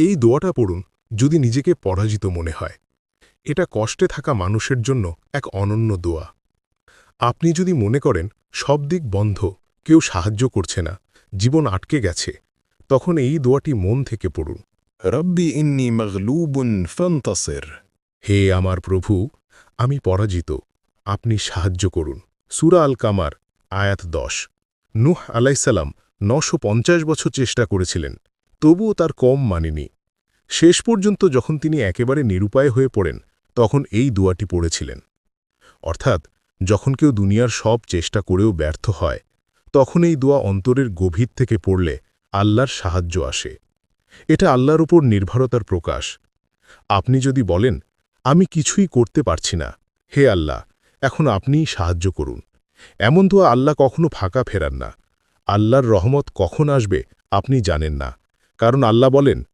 এই দোয়াটা পড়ুন যদি নিজেকে পরাজিত মনে হয়। এটা কষ্টে থাকা মানুষের জন্য এক অনন্য দোয়া। আপনি যদি মনে করেন সব দিক বন্ধ, কেউ সাহায্য করছে না, জীবন আটকে গেছে, তখন এই দোয়াটি মন থেকে পড়ুন। ربي إني مغلوب فانتصر. হে আমার প্রভু, আমি পরাজিত, আপনি সাহায্য করুন। সূরা আল কামার, আয়াত 10। নূহ আলাইসাল্লাম 950 বছর চেষ্টা করেছিলেন, তবুও তার কম মানেনি। শেষ পর্যন্ত যখন তিনি একেবারে নিরুপায় হয়ে পড়েন, তখন এই দোয়াটি পড়েছিলেন। অর্থাৎ যখন কেউ দুনিয়ার সব চেষ্টা করেও ব্যর্থ হয়, তখন এই দোয়া অন্তরের গভীর থেকে পড়লে আল্লাহর সাহায্য আসে। এটা আল্লাহর উপর নির্ভরতার প্রকাশ। আপনি যদি বলেন, আমি কিছুই করতে পারছি না, হে আল্লাহ, এখন আপনিই সাহায্য করুন, এমন দোয়া আল্লাহ কখনো ফাঁকা ফেরান না। আল্লাহর রহমত কখন আসবে আপনি জানেন না, কারণ আল্লাহ বলেন,